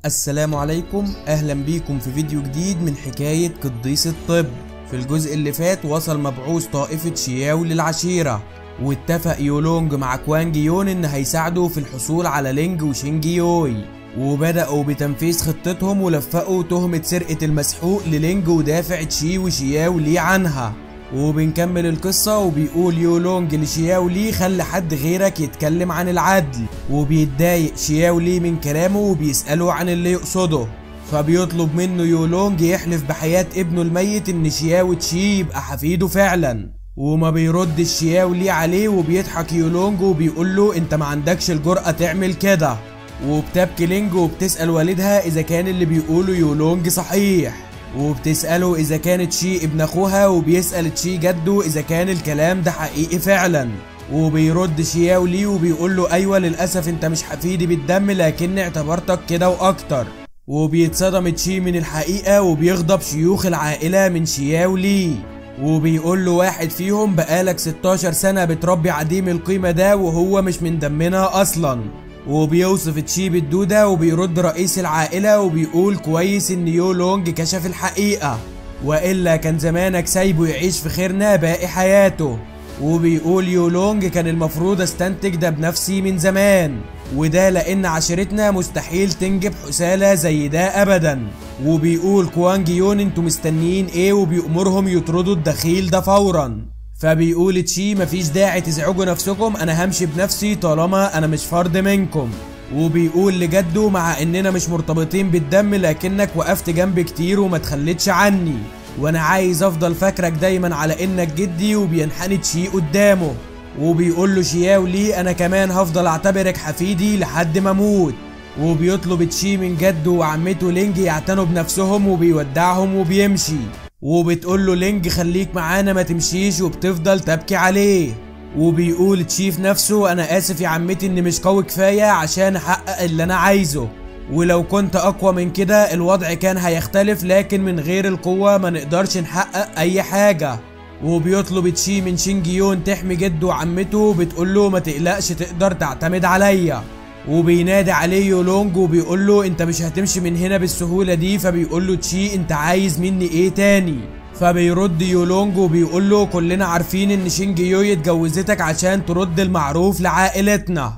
السلام عليكم، اهلا بيكم في فيديو جديد من حكاية قديس الطب. في الجزء اللي فات وصل مبعوث طائفة شياو للعشيرة، واتفق يولونج مع كوانج يون ان هيساعدوا في الحصول على لينج وشينج يوي، وبدأوا بتنفيذ خطتهم ولفقوا تهمة سرقة المسحوق للينج ودافع تشي وشياو لي عنها. وبنكمل القصة وبيقول يولونج لشياو لي خلي حد غيرك يتكلم عن العدل، وبيتضايق شياو لي من كلامه وبيسأله عن اللي يقصده، فبيطلب منه يولونج يحلف بحياة ابنه الميت ان شياو تشي يبقى حفيده فعلا، وما بيرد شياو لي عليه، وبيضحك يولونج وبيقول له انت ما عندكش الجرأة تعمل كده. وبتبكي لينج وبتسأل والدها اذا كان اللي بيقوله يولونج صحيح، وبتسأله إذا كانت شي ابن أخوها، وبيسأل تشي جده إذا كان الكلام ده حقيقي فعلا، وبيرد شياو لي وبيقول له أيوة للأسف أنت مش حفيدي بالدم لكن اعتبرتك كده وأكتر. وبيتصدم تشي من الحقيقة وبيغضب شيوخ العائلة من شياو لي، وبيقول له واحد فيهم بقالك 16 سنة بتربي عديم القيمة ده وهو مش من دمنا أصلا. وبيوصف تشي بالدودة، وبيرد رئيس العائلة وبيقول كويس ان يولونج كشف الحقيقة، وإلا كان زمانك سايبه يعيش في خيرنا باقي حياته. وبيقول يولونج كان المفروض استنتج ده بنفسي من زمان، وده لان عشيرتنا مستحيل تنجب حسالة زي ده ابدا. وبيقول كوانج يون انتوا مستنيين ايه، وبيأمرهم يطردوا الدخيل ده فورا. فبيقول تشي مفيش داعي تزعجوا نفسكم، انا همشي بنفسي طالما انا مش فرد منكم. وبيقول لجده مع اننا مش مرتبطين بالدم لكنك وقفت جنبي كتير وما تخليتش عني، وانا عايز افضل فاكرك دايما على انك جدي، وبينحني تشي قدامه. وبيقول له شياو لي انا كمان هفضل اعتبرك حفيدي لحد ما اموت. وبيطلب تشي من جده وعمته لينج يعتنوا بنفسهم، وبيودعهم وبيمشي. وبتقول له لينج خليك معانا ما تمشيش، وبتفضل تبكي عليه. وبيقول تشيف نفسه انا اسف يا عمتي اني مش قوي كفايه عشان احقق اللي انا عايزه، ولو كنت اقوى من كده الوضع كان هيختلف، لكن من غير القوه ما نقدرش نحقق اي حاجه. وبيطلب تشي من شينج يون تحمي جده وعمته، وبتقول له ما تقلقش تقدر تعتمد عليا. وبينادي عليه يولونج وبيقول له انت مش هتمشي من هنا بالسهوله دي. فبيقول له تشي انت عايز مني ايه تاني؟ فبيرد يولونج وبيقول له كلنا عارفين ان شينج يوي اتجوزتك عشان ترد المعروف لعائلتنا،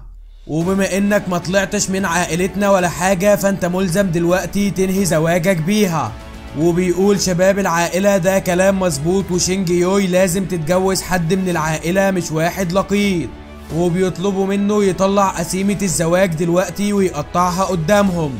وبما انك ما طلعتش من عائلتنا ولا حاجه فانت ملزم دلوقتي تنهي زواجك بيها. وبيقول شباب العائله ده كلام مظبوط، وشينج يوي لازم تتجوز حد من العائله مش واحد لقيط. وبيطلبوا منه يطلع قسيمة الزواج دلوقتي ويقطعها قدامهم.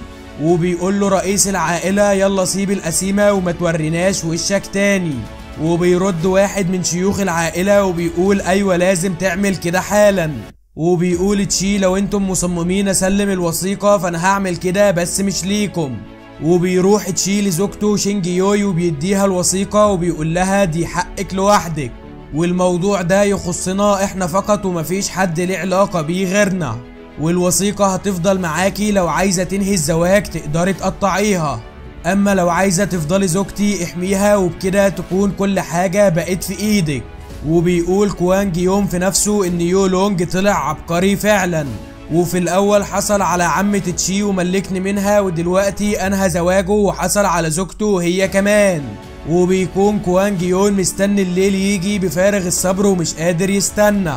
وبيقول له رئيس العائلة يلا سيب القسيمة وما توريناش وشك تاني. وبيرد واحد من شيوخ العائلة وبيقول ايوه لازم تعمل كده حالا. وبيقول تشي لو انتم مصممين اسلم الوثيقة فانا هعمل كده بس مش ليكم. وبيروح تشي لزوجته شينج يوي وبيديها الوثيقة وبيقول لها دي حقك لوحدك، والموضوع ده يخصنا احنا فقط ومفيش حد ليه علاقة بيه غيرنا، والوثيقة هتفضل معاكي لو عايزة تنهي الزواج تقدري تقطعيها، اما لو عايزة تفضلي زوجتي احميها وبكده تكون كل حاجة بقت في ايدك. وبيقول كوانج يوم في نفسه ان يولونج طلع عبقري فعلا، وفي الاول حصل على عمة تشي وملكني منها، ودلوقتي انهى زواجه وحصل على زوجته هي كمان. وبيكون كوانج يون مستني الليل يجي بفارغ الصبر ومش قادر يستنى.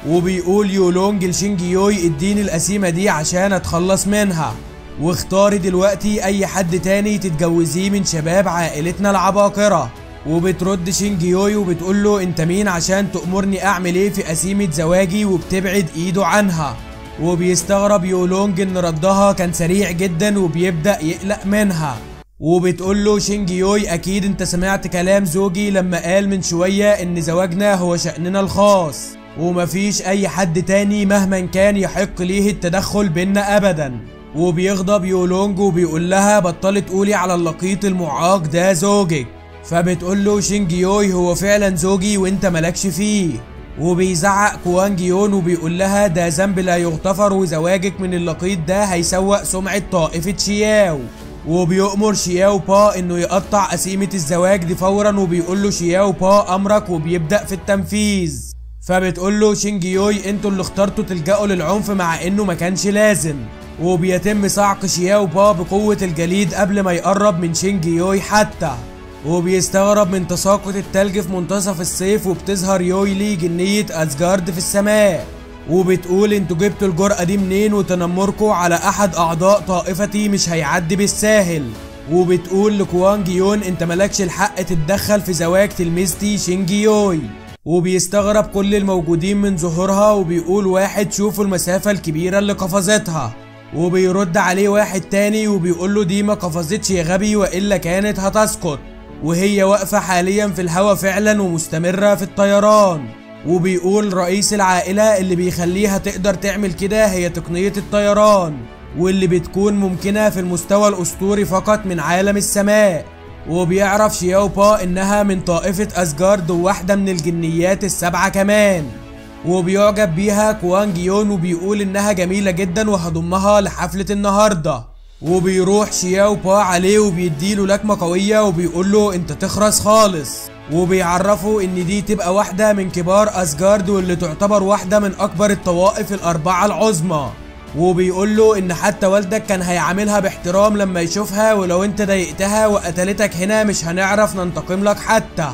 وبيقول يولونج لشينج يوي اديني القسيمة دي عشان اتخلص منها، واختاري دلوقتي اي حد تاني تتجوزيه من شباب عائلتنا العباقرة. وبترد شينج يوي وبتقول له انت مين عشان تأمرني اعمل ايه في قسيمة زواجي، وبتبعد ايده عنها. وبيستغرب يولونج ان ردها كان سريع جدا وبيبدأ يقلق منها. وبتقول له شينج يوي اكيد انت سمعت كلام زوجي لما قال من شوية ان زواجنا هو شأننا الخاص، ومفيش اي حد تاني مهما كان يحق ليه التدخل بينا ابدا. وبيغضب يولونج وبيقول لها بطلي تقولي على اللقيط المعاق ده زوجك. فبتقول له شينج يوي هو فعلا زوجي وانت مالكش فيه. وبيزعق كوانج يون وبيقول لها ده ذنب لا يغتفر، وزواجك من اللقيط ده هيسوء سمعة طائفة شياو. وبيؤمر شياو با انه يقطع قسيمة الزواج دي فورا، وبيقول له شياو با امرك، وبيبدأ في التنفيذ. فبتقول له شينج يوي انتوا اللي اخترتوا تلجأوا للعنف مع انه ما كانش لازم. وبيتم صعق شياو با بقوة الجليد قبل ما يقرب من شينج يوي حتى، وبيستغرب من تساقط التلج في منتصف الصيف. وبتظهر يوي لي جنية أسجارد في السماء وبتقول انتوا جبتوا الجرأة دي منين، وتنمركوا على أحد أعضاء طائفتي مش هيعدي بالساهل. وبتقول لكوانج يون انت مالكش الحق تتدخل في زواج تلميذتي شينج يوي. وبيستغرب كل الموجودين من ظهورها، وبيقول واحد شوفوا المسافة الكبيرة اللي قفزتها. وبيرد عليه واحد تاني وبيقول له دي ما قفزتش يا غبي وإلا كانت هتسقط، وهي واقفة حاليا في الهوا فعلا ومستمرة في الطيران. وبيقول رئيس العائلة اللي بيخليها تقدر تعمل كده هي تقنية الطيران، واللي بتكون ممكنة في المستوى الأسطوري فقط من عالم السماء. وبيعرف شياو با انها من طائفة أسجارد وواحدة من الجنيات السبعة كمان، وبيعجب بيها كوانج يون وبيقول انها جميلة جدا وهضمها لحفلة النهاردة. وبيروح شياو با عليه وبيديله لكمة قوية وبيقول له انت تخرس خالص، وبيعرفه ان دي تبقى واحدة من كبار أسجارد واللي تعتبر واحدة من اكبر الطوائف الاربعة العظمى. وبيقول له ان حتى والدك كان هيعاملها باحترام لما يشوفها، ولو انت ضايقتها وقتلتك هنا مش هنعرف ننتقم لك حتى.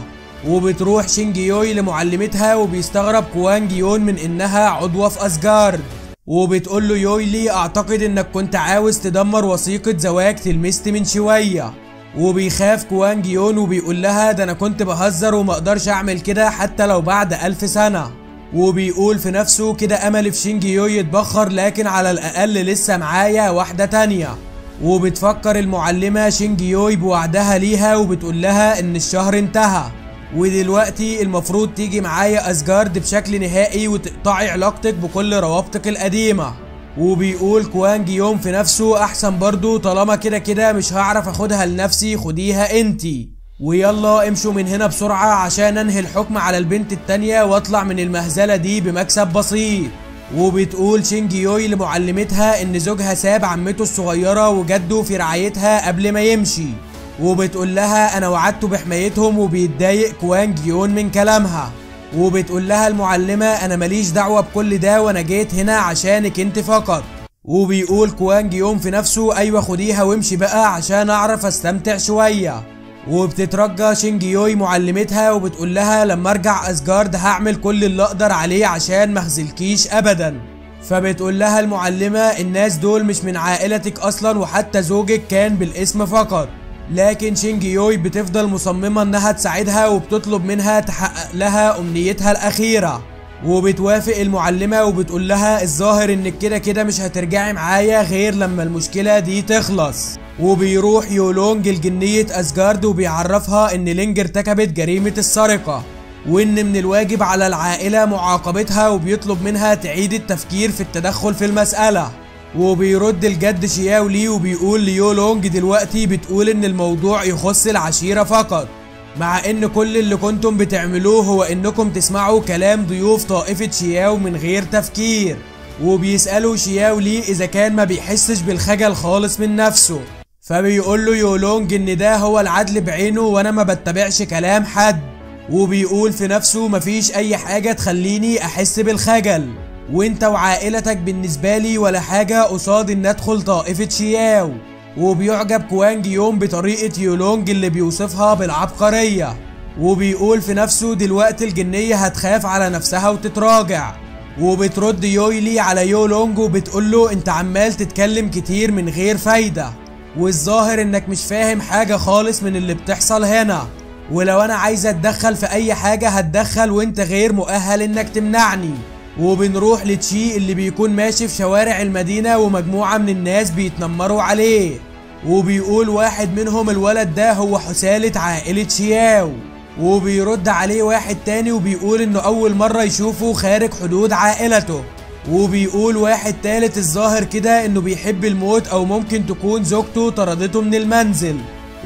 وبتروح شينج يوي لمعلمتها وبيستغرب كوانج يون من انها عضوة في أسجارد. وبتقول له يوي لي اعتقد انك كنت عاوز تدمر وثيقة زواج تلميذتي من شوية. وبيخاف كوانج يون وبيقول لها ده انا كنت بهزر وما اقدرش اعمل كده حتى لو بعد 1000 سنة. وبيقول في نفسه كده امل في شينج يوي يتبخر، لكن على الاقل لسه معايا واحدة تانية. وبتفكر المعلمة شينج يوي بوعدها ليها وبتقول لها ان الشهر انتهى ودلوقتي المفروض تيجي معايا أسجارد بشكل نهائي وتقطعي علاقتك بكل روابطك القديمة. وبيقول كوانج يوم في نفسه احسن برضو طالما كده كده مش هعرف اخدها لنفسي خديها انتي، ويلا امشوا من هنا بسرعة عشان انهي الحكم على البنت التانية واطلع من المهزلة دي بمكسب بسيط. وبتقول شينج يوي لمعلمتها ان زوجها ساب عمته الصغيرة وجده في رعايتها قبل ما يمشي، وبتقول لها انا وعدته بحمايتهم. وبيتضايق كوانج يون من كلامها، وبتقول لها المعلمة انا ماليش دعوة بكل ده وانا جيت هنا عشانك انت فقط. وبيقول كوانج يون في نفسه ايوه خديها وامشي بقى عشان اعرف استمتع شوية. وبتترجى شينج يوي معلمتها وبتقول لها لما ارجع أسجارد هعمل كل اللي اقدر عليه عشان مخزلكيش ابدا. فبتقول لها المعلمة الناس دول مش من عائلتك اصلا وحتى زوجك كان بالاسم فقط. لكن شينج يوي بتفضل مصممة انها تساعدها وبتطلب منها تحقق لها امنيتها الاخيرة. وبتوافق المعلمة وبتقول لها الظاهر انك كده كده مش هترجعي معايا غير لما المشكلة دي تخلص. وبيروح يولونج لجنية أسجارد وبيعرفها ان لينج ارتكبت جريمة السرقة وان من الواجب على العائلة معاقبتها، وبيطلب منها تعيد التفكير في التدخل في المسألة. وبيرد الجد شياو لي وبيقول ليولونج دلوقتي بتقول ان الموضوع يخص العشيرة فقط، مع ان كل اللي كنتم بتعملوه هو انكم تسمعوا كلام ضيوف طائفة شياو من غير تفكير. وبيسألوا شياو لي اذا كان ما بيحسش بالخجل خالص من نفسه، فبيقول له يولونج ان ده هو العدل بعينه وانا ما بتبعش كلام حد. وبيقول في نفسه مفيش اي حاجة تخليني احس بالخجل، وانت وعائلتك بالنسبة لي ولا حاجة قصاد ان ادخل طائفة شياو. وبيعجب كوانج يوم بطريقة يولونج اللي بيوصفها بالعبقرية، وبيقول في نفسه دلوقتي الجنية هتخاف على نفسها وتتراجع. وبترد يويلي على يولونج وبتقول له انت عمال تتكلم كتير من غير فايدة، والظاهر انك مش فاهم حاجة خالص من اللي بتحصل هنا، ولو انا عايز اتدخل في اي حاجة هتدخل وانت غير مؤهل انك تمنعني. وبنروح لتشي اللي بيكون ماشي في شوارع المدينة ومجموعة من الناس بيتنمروا عليه، وبيقول واحد منهم الولد ده هو حسالة عائلة شياو. وبيرد عليه واحد تاني وبيقول انه اول مرة يشوفه خارج حدود عائلته. وبيقول واحد تالت الظاهر كده انه بيحب الموت او ممكن تكون زوجته طردته من المنزل.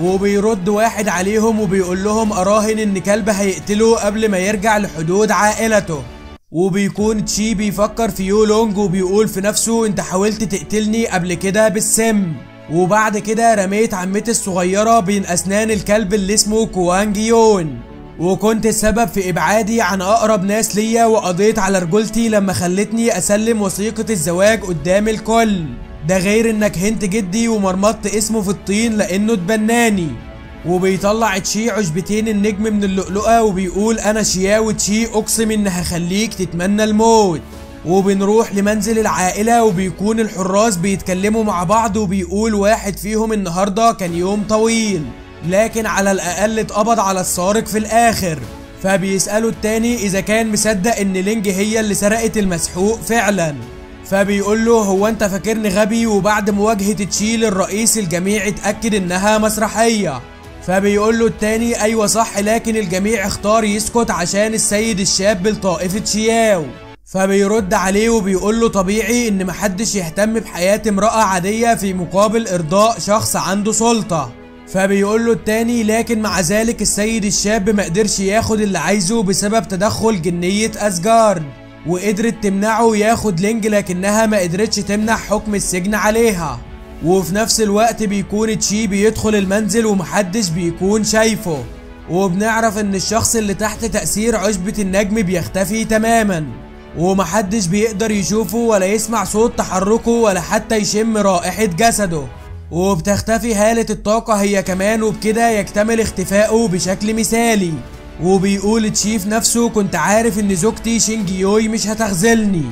وبيرد واحد عليهم وبيقول لهم اراهن ان كلب هيقتله قبل ما يرجع لحدود عائلته. وبيكون تشي بيفكر في يولونج وبيقول في نفسه انت حاولت تقتلني قبل كده بالسم، وبعد كده رميت عمتي الصغيرة بين اسنان الكلب اللي اسمه كوانج يون، وكنت السبب في ابعادي عن اقرب ناس ليا، وقضيت على رجولتي لما خلتني اسلم وثيقة الزواج قدام الكل. ده غير انك هنت جدي ومرمطت اسمه في الطين لانه اتبناني. وبيطلع تشي عشبتين النجم من اللؤلؤة وبيقول انا شياو تشي اقسم ان هخليك تتمنى الموت. وبنروح لمنزل العائلة وبيكون الحراس بيتكلموا مع بعض وبيقول واحد فيهم النهاردة كان يوم طويل لكن على الاقل اتقبض على السارق في الاخر. فبيسألوا التاني اذا كان مصدق ان لينج هي اللي سرقت المسحوق فعلا. فبيقول له هو انت فاكرني غبي؟ وبعد مواجهة تشي للرئيس الجميع اتأكد انها مسرحية. فبيقول له التاني ايوه صح لكن الجميع اختار يسكت عشان السيد الشاب لطائفة شياو. فبيرد عليه وبيقول له طبيعي ان محدش يهتم بحياة امرأة عادية في مقابل ارضاء شخص عنده سلطة. فبيقول له التاني لكن مع ذلك السيد الشاب مقدرش ياخد اللي عايزه بسبب تدخل جنية اسجارد وقدرت تمنعه ياخد لينج لكنها ما قدرتش تمنع حكم السجن عليها. وفي نفس الوقت بيكون تشي بيدخل المنزل ومحدش بيكون شايفه وبنعرف ان الشخص اللي تحت تأثير عشبة النجم بيختفي تماما ومحدش بيقدر يشوفه ولا يسمع صوت تحركه ولا حتى يشم رائحة جسده. وبتختفي هالة الطاقة هي كمان وبكده يكتمل اختفائه بشكل مثالي. وبيقول تشيف نفسه كنت عارف ان زوجتي شينجيوي مش هتخذلني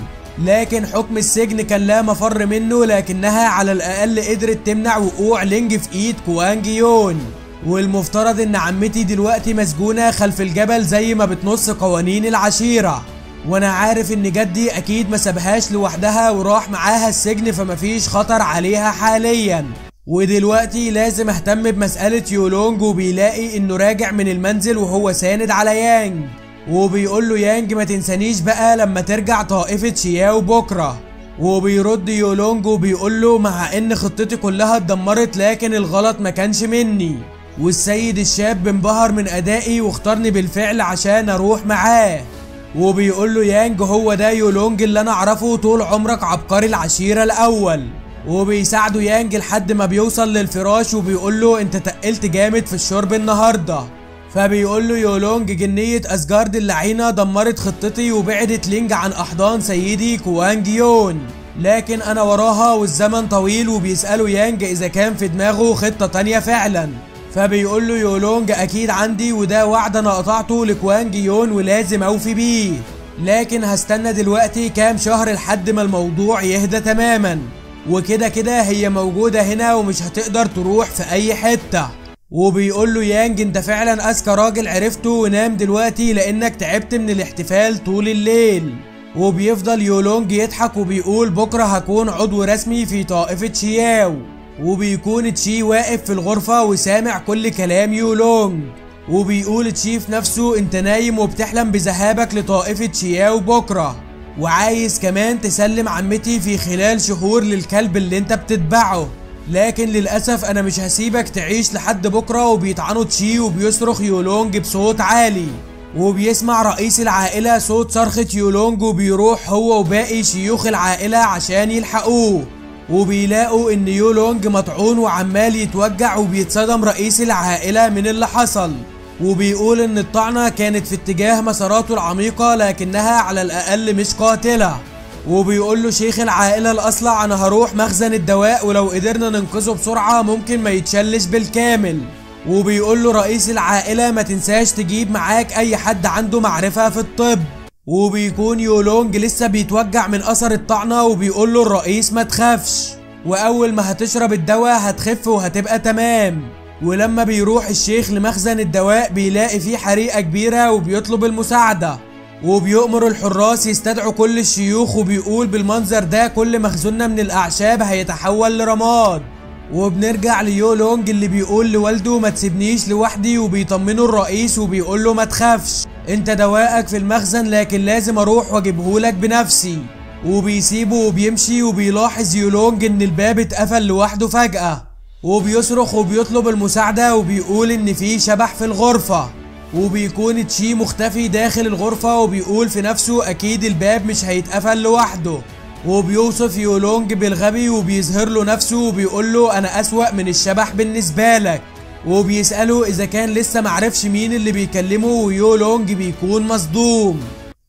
لكن حكم السجن كان لا مفر منه لكنها على الاقل قدرت تمنع وقوع لينج في ايد كوانج يون. والمفترض ان عمتي دلوقتي مسجونة خلف الجبل زي ما بتنص قوانين العشيرة وانا عارف ان جدي اكيد ما سابهاش لوحدها وراح معاها السجن فمفيش خطر عليها حاليا. ودلوقتي لازم اهتم بمسألة يولونج وبيلاقي انه راجع من المنزل وهو ساند على يانج وبيقول له يانج ما تنسانيش بقى لما ترجع طائفة شياو بكرة. وبيرد يولونج وبيقول له مع ان خطتي كلها اتدمرت لكن الغلط ما كانش مني والسيد الشاب انبهر من ادائي واختارني بالفعل عشان اروح معاه. وبيقول له يانج هو ده يولونج اللي انا اعرفه طول عمرك عبقري العشيرة الاول. وبيساعده يانج لحد ما بيوصل للفراش وبيقول له انت تقلت جامد في الشرب النهارده. فبيقول له يولونج جنية اسجارد اللعينة دمرت خطتي وبعدت لينج عن احضان سيدي كوانج يون لكن انا وراها والزمن طويل. وبيسأله يانج اذا كان في دماغه خطة تانية فعلا. فبيقول له يولونج اكيد عندي وده وعد انا قطعته لكوانج يون ولازم اوفي بيه لكن هستنى دلوقتي كام شهر لحد ما الموضوع يهدى تماما وكده كده هي موجودة هنا ومش هتقدر تروح في اي حتة. وبيقول له يانج انت فعلا اذكى راجل عرفته ونام دلوقتي لانك تعبت من الاحتفال طول الليل. وبيفضل يولونج يضحك وبيقول بكرة هكون عضو رسمي في طائفة شياو. وبيكون تشي واقف في الغرفة وسامع كل كلام يولونج وبيقول تشي في نفسه انت نايم وبتحلم بذهابك لطائفة شياو بكرة وعايز كمان تسلم عمتي في خلال شهور للكلب اللي انت بتتبعه لكن للأسف انا مش هسيبك تعيش لحد بكرة. وبيطعنوا تشي وبيصرخ يولونج بصوت عالي وبيسمع رئيس العائلة صوت صرخة يولونج وبيروح هو وباقي شيوخ العائلة عشان يلحقوه وبيلاقوا ان يولونج مطعون وعمال يتوجع وبيتصدم رئيس العائلة من اللي حصل وبيقول ان الطعنة كانت في اتجاه مساراته العميقة لكنها على الاقل مش قاتلة. وبيقول له شيخ العائلة الاصلع انا هروح مخزن الدواء ولو قدرنا ننقذه بسرعة ممكن ما يتشلش بالكامل. وبيقول له رئيس العائلة ما تنساش تجيب معاك اي حد عنده معرفة في الطب. وبيكون يولونج لسه بيتوجع من اثر الطعنة وبيقول له الرئيس ما تخافش واول ما هتشرب الدواء هتخف وهتبقى تمام. ولما بيروح الشيخ لمخزن الدواء بيلاقي فيه حريقة كبيرة وبيطلب المساعدة وبيؤمر الحراس يستدعوا كل الشيوخ وبيقول بالمنظر ده كل مخزوننا من الاعشاب هيتحول لرماد. وبنرجع ليولونج اللي بيقول لوالده ما تسيبنيش لوحدي وبيطمنه الرئيس وبيقول له ما تخافش انت دوائك في المخزن لكن لازم اروح واجيبهولك بنفسي. وبيسيبه وبيمشي وبيلاحظ يولونج ان الباب اتقفل لوحده فجأة وبيصرخ وبيطلب المساعدة وبيقول ان في شبح في الغرفة. وبيكون تشي مختفي داخل الغرفة وبيقول في نفسه اكيد الباب مش هيتقفل لوحده. وبيوصف يولونج بالغبي وبيظهر له نفسه وبيقول له انا اسوأ من الشبح بالنسبة لك. وبيسأله اذا كان لسه معرفش مين اللي بيكلمه ويولونج بيكون مصدوم.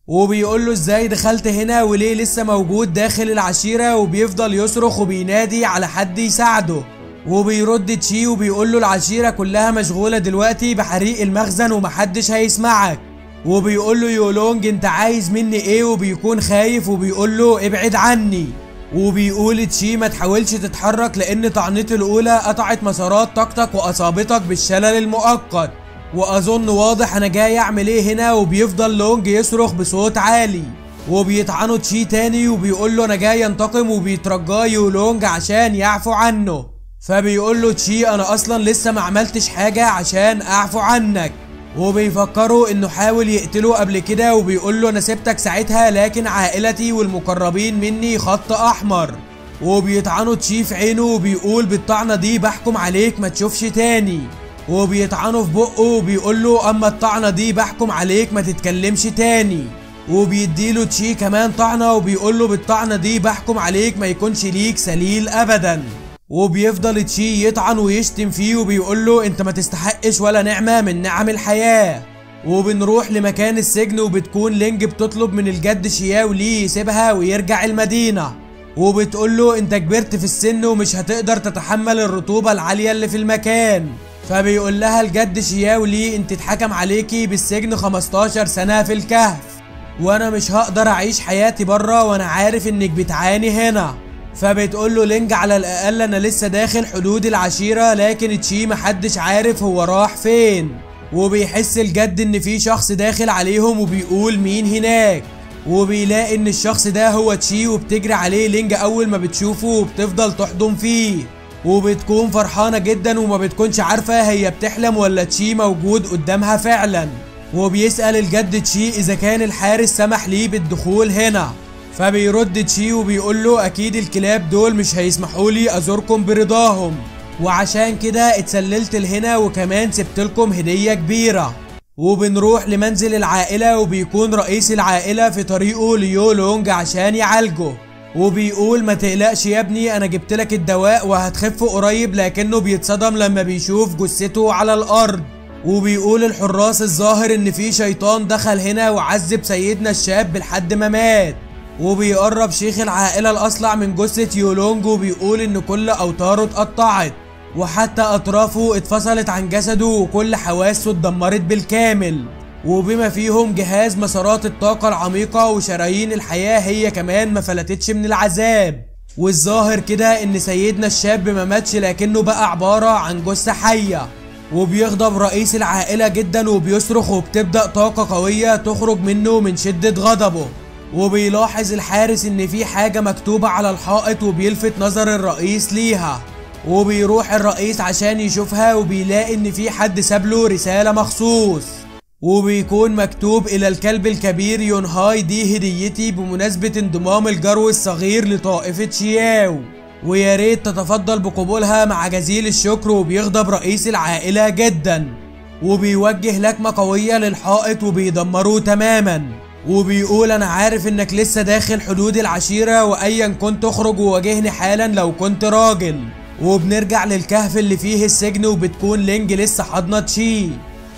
وبيقول له ازاي دخلت هنا وليه لسه موجود داخل العشيرة، وبيفضل يصرخ وبينادي على حد يساعده. وبيرد تشي وبيقول له العشيرة كلها مشغولة دلوقتي بحريق المخزن ومحدش هيسمعك. وبيقول له يولونج انت عايز مني ايه، وبيكون خايف وبيقول له ابعد عني. وبيقول تشي ما تحاولش تتحرك لان طعنتي الاولى قطعت مسارات طاقتك واصابتك بالشلل المؤقت، واظن واضح انا جاي اعمل ايه هنا. وبيفضل لونج يصرخ بصوت عالي وبيطعنه تشي تاني وبيقول له انا جاي انتقم، وبيترجاه يولونج عشان يعفو عنه. فبيقول له تشي انا اصلا لسه ما عملتش حاجه عشان اعفو عنك. وبيفكروا انه حاول يقتله قبل كده، وبيقول له انا سبتك ساعتها لكن عائلتي والمقربين مني خط احمر. وبيطعنه تشي في عينه وبيقول بالطعنه دي بحكم عليك ما تشوفش تاني. وبيطعنه في بقه وبيقول له اما الطعنه دي بحكم عليك ما تتكلمش تاني. وبيديله تشي كمان طعنه وبيقول له بالطعنه دي بحكم عليك ما يكونش ليك سليل ابدا. وبيفضل تشي يطعن ويشتم فيه وبيقول له انت ما تستحقش ولا نعمه من نعم الحياه. وبنروح لمكان السجن وبتكون لينج بتطلب من الجد شياو ليه يسيبها ويرجع المدينه، وبتقول له انت كبرت في السن ومش هتقدر تتحمل الرطوبه العاليه اللي في المكان. فبيقول لها الجد شياو ليه انت اتحكم عليكي بالسجن 15 سنه في الكهف، وانا مش هقدر اعيش حياتي بره وانا عارف انك بتعاني هنا. فبتقول له لينج على الاقل انا لسه داخل حدود العشيره، لكن تشي محدش عارف هو راح فين. وبيحس الجد ان في شخص داخل عليهم وبيقول مين هناك، وبيلاقي ان الشخص ده هو تشي، وبتجري عليه لينج اول ما بتشوفه وبتفضل تحضن فيه، وبتكون فرحانه جدا وما بتكونش عارفه هي بتحلم ولا تشي موجود قدامها فعلا. وبيسأل الجد تشي اذا كان الحارس سمح ليه بالدخول هنا. فبيرد تشي وبيقول له اكيد الكلاب دول مش هيسمحوا لي ازوركم برضاهم، وعشان كده اتسللت لهنا وكمان سبت لكم هديه كبيره. وبنروح لمنزل العائله وبيكون رئيس العائله في طريقه ليولونج عشان يعالجه، وبيقول ما تقلقش يا ابني انا جبت لك الدواء وهتخف قريب، لكنه بيتصدم لما بيشوف جثته على الارض. وبيقول الحراس الظاهر ان في شيطان دخل هنا وعذب سيدنا الشاب لحد ما مات. وبيقرب شيخ العائلة الأصلع من جثة يولونج وبيقول إن كل أوتاره اتقطعت وحتى أطرافه اتفصلت عن جسده وكل حواسه اتدمرت بالكامل، وبما فيهم جهاز مسارات الطاقة العميقة وشرايين الحياة هي كمان ما فلتتش من العذاب. والظاهر كده إن سيدنا الشاب ما ماتش لكنه بقى عبارة عن جثة حية. وبيغضب رئيس العائلة جدا وبيصرخ وبتبدأ طاقة قوية تخرج منه من شدة غضبه. وبيلاحظ الحارس ان في حاجة مكتوبة على الحائط وبيلفت نظر الرئيس ليها، وبيروح الرئيس عشان يشوفها وبيلاقي ان في حد سابله رسالة مخصوص، وبيكون مكتوب الى الكلب الكبير يونهاي دي هديتي بمناسبة انضمام الجرو الصغير لطائفة شياو، ويا ريت تتفضل بقبولها مع جزيل الشكر. وبيغضب رئيس العائلة جدا وبيوجه لكمة قوية للحائط وبيدمره تماما، وبيقول انا عارف انك لسه داخل حدود العشيرة وايا كنت تخرج وواجهني حالا لو كنت راجل. وبنرجع للكهف اللي فيه السجن وبتكون لينج لسه حاضنة تشي،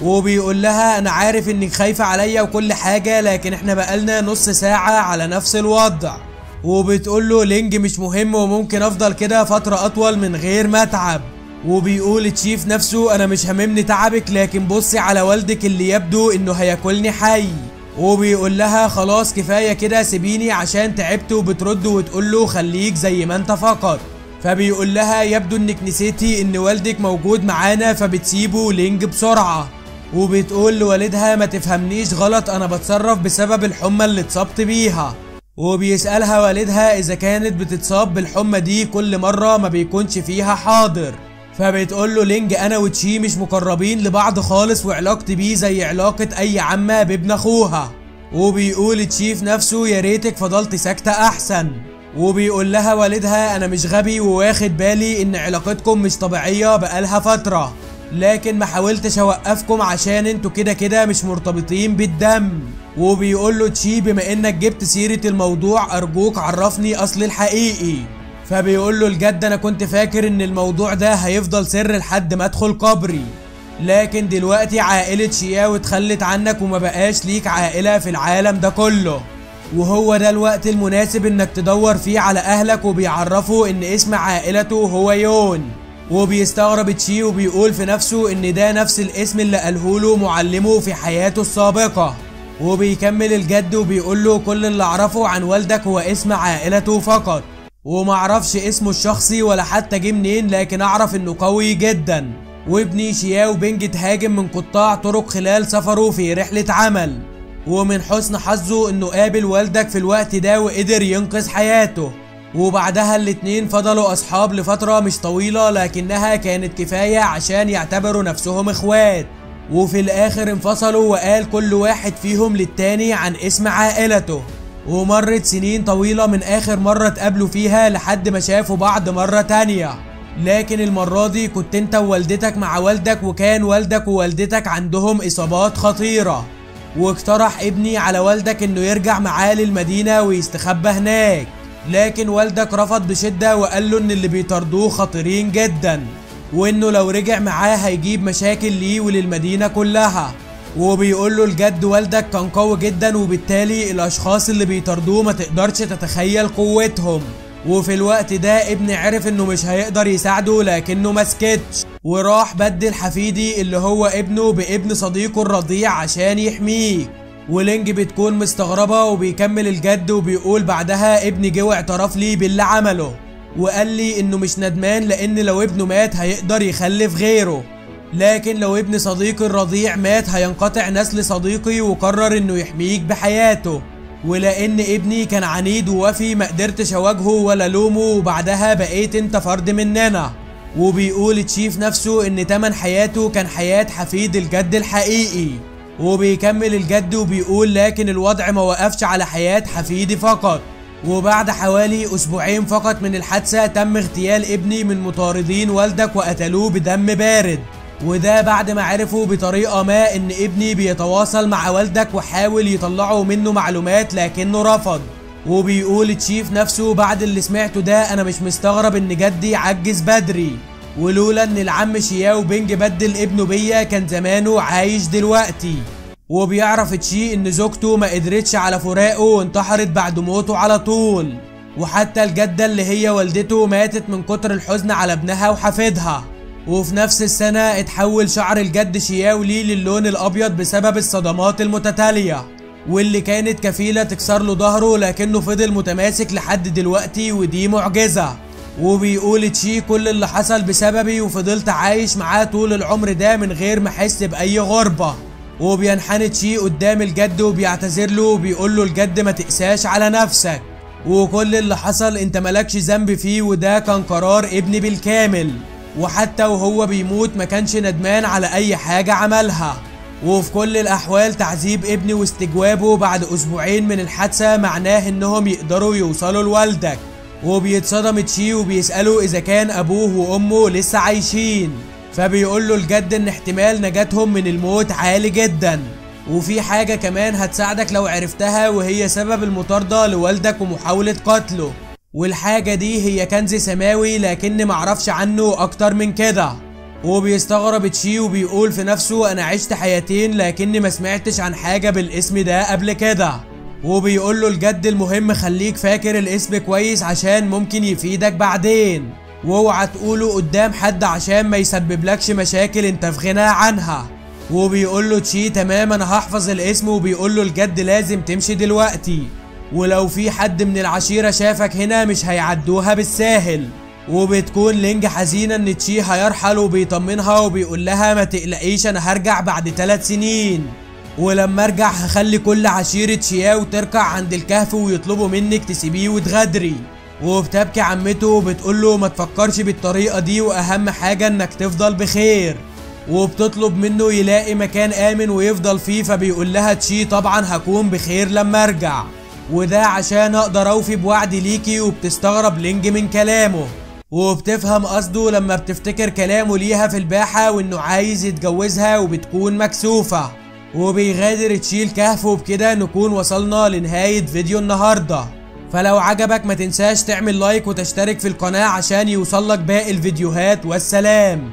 وبيقول لها انا عارف انك خايفة عليا وكل حاجة لكن احنا بقالنا نص ساعة على نفس الوضع. وبتقول له لينج مش مهم وممكن افضل كده فترة اطول من غير ما اتعب. وبيقول تشيف نفسه انا مش هممني تعبك لكن بصي على والدك اللي يبدو انه هياكلني حي. وبيقول لها خلاص كفاية كده سيبيني عشان تعبت، وبترد وتقول له خليك زي ما انت فقط. فبيقول لها يبدو انك نسيتي ان والدك موجود معانا، فبتسيبه لينج بسرعة. وبتقول لوالدها ما تفهمنيش غلط انا بتصرف بسبب الحمى اللي اتصبت بيها. وبيسألها والدها اذا كانت بتتصاب بالحمى دي كل مرة ما بيكونش فيها حاضر. فبتقول له لينج انا وتشي مش مقربين لبعض خالص وعلاقتي بيه زي علاقة اي عمة بابن اخوها. وبيقول تشيف نفسه يا ريتك فضلت ساكتة احسن. وبيقول لها والدها انا مش غبي وواخد بالي ان علاقتكم مش طبيعية بقالها فترة، لكن ما حاولتش اوقفكم عشان انتوا كده كده مش مرتبطين بالدم. وبيقول له تشي بما انك جبت سيرة الموضوع ارجوك عرفني اصل الحقيقي. فبيقول له الجد انا كنت فاكر ان الموضوع ده هيفضل سر لحد ما ادخل قبري، لكن دلوقتي عائلة شياو اتخلت عنك وما بقاش ليك عائلة في العالم ده كله، وهو ده الوقت المناسب انك تدور فيه على اهلك. وبيعرفوا ان اسم عائلته هو يون، وبيستغرب تشي وبيقول في نفسه ان ده نفس الاسم اللي قالهوله معلمه في حياته السابقة. وبيكمل الجد وبيقول له كل اللي اعرفه عن والدك هو اسم عائلته فقط، ومعرفش اسمه الشخصي ولا حتى جه منين، لكن اعرف انه قوي جدا. وابني شياو بينج اتهاجم من قطاع طرق خلال سفره في رحلة عمل، ومن حسن حظه انه قابل والدك في الوقت ده وقدر ينقذ حياته. وبعدها الاتنين فضلوا اصحاب لفترة مش طويلة، لكنها كانت كفاية عشان يعتبروا نفسهم اخوات. وفي الاخر انفصلوا وقال كل واحد فيهم للتاني عن اسم عائلته. ومرت سنين طويلة من اخر مرة اتقابلوا فيها لحد ما شافوا بعض مرة تانية، لكن المرة دي كنت انت ووالدتك مع والدك، وكان والدك ووالدتك عندهم اصابات خطيرة. واقترح ابني على والدك انه يرجع معاه للمدينة ويستخبى هناك، لكن والدك رفض بشدة وقال له ان اللي بيطاردوه خطيرين جدا، وانه لو رجع معاه هيجيب مشاكل ليه وللمدينة كلها. وبيقول له الجد والدك كان قوي جدا، وبالتالي الاشخاص اللي بيطاردوه ما تقدرش تتخيل قوتهم. وفي الوقت ده ابني عرف انه مش هيقدر يساعده، لكنه مسكتش وراح بدل حفيدي اللي هو ابنه بابن صديقه الرضيع عشان يحميه. ولينج بتكون مستغربة وبيكمل الجد وبيقول بعدها ابني جه واعترف لي باللي عمله، وقال لي انه مش ندمان لان لو ابنه مات هيقدر يخلف غيره، لكن لو ابن صديقي الرضيع مات هينقطع نسل صديقي، وقرر انه يحميك بحياته. ولان ابني كان عنيد ووفي ما قدرتش اواجهه ولا لومه، وبعدها بقيت انت فرد مننا. وبيقول تشيف نفسه ان تمن حياته كان حياة حفيد الجد الحقيقي. وبيكمل الجد وبيقول لكن الوضع ما وقفش على حياة حفيدي فقط، وبعد حوالي اسبوعين فقط من الحادثة تم اغتيال ابني من مطاردين والدك وقتلوه بدم بارد. وده بعد ما عرفوا بطريقة ما ان ابني بيتواصل مع والدك وحاول يطلعوا منه معلومات لكنه رفض. وبيقول تشيف نفسه بعد اللي سمعته ده انا مش مستغرب ان جدي عجز بدري، ولولا ان العم شياو بينج بدل ابنه بيا كان زمانه عايش دلوقتي. وبيعرف تشي ان زوجته ما قدرتش على فراقه وانتحرت بعد موته على طول، وحتى الجدة اللي هي والدته ماتت من كتر الحزن على ابنها وحفيدها. وفي نفس السنة اتحول شعر الجد شياو ليه للون الابيض بسبب الصدمات المتتالية، واللي كانت كفيلة تكسر له ظهره، لكنه فضل متماسك لحد دلوقتي ودي معجزة. وبيقول تشي كل اللي حصل بسببي وفضلت عايش معاه طول العمر ده من غير ما احس باي غربة. وبينحني تشي قدام الجد وبيعتذر له وبيقول له الجد ما تقساش على نفسك، وكل اللي حصل انت مالكش ذنب فيه، وده كان قرار ابني بالكامل، وحتى وهو بيموت ما كانش ندمان على اي حاجة عملها. وفي كل الاحوال تعذيب ابني واستجوابه بعد اسبوعين من الحادثة معناه انهم يقدروا يوصلوا لوالدك. وبيتصدم تشي وبيسأله اذا كان ابوه وامه لسه عايشين، فبيقول له الجد ان احتمال نجاتهم من الموت عالي جدا. وفي حاجة كمان هتساعدك لو عرفتها، وهي سبب المطاردة لوالدك ومحاولة قتله، والحاجة دي هي كنز سماوي لكن معرفش عنه اكتر من كده. وبيستغرب تشي وبيقول في نفسه انا عشت حياتين لكني ما سمعتش عن حاجة بالاسم ده قبل كده. وبيقول له الجد المهم خليك فاكر الاسم كويس عشان ممكن يفيدك بعدين، واوعى تقوله قدام حد عشان ما يسببلكش مشاكل انت في غنى عنها. وبيقول له تشي تمام انا هحفظ الاسم، وبيقول له الجد لازم تمشي دلوقتي، ولو في حد من العشيرة شافك هنا مش هيعدوها بالساهل. وبتكون لينج حزينة ان تشي هيرحل وبيطمنها وبيقول لها ما تقلقيش انا هرجع بعد 3 سنين، ولما ارجع هخلي كل عشيرة شياو تركع عند الكهف ويطلبوا منك تسيبيه وتغادري. وبتبكي عمته وبتقول له ما تفكرش بالطريقة دي، واهم حاجة انك تفضل بخير. وبتطلب منه يلاقي مكان امن ويفضل فيه، فبيقول لها تشي طبعا هكون بخير لما ارجع، وده عشان اقدر اوفي بوعدي ليكي. وبتستغرب لينج من كلامه، وبتفهم قصده لما بتفتكر كلامه ليها في الباحة وانه عايز يتجوزها، وبتكون مكسوفة. وبيغادر تشي الكهف. وبكده نكون وصلنا لنهاية فيديو النهاردة، فلو عجبك ما تنساش تعمل لايك وتشترك في القناة عشان يوصلك باقي الفيديوهات، والسلام.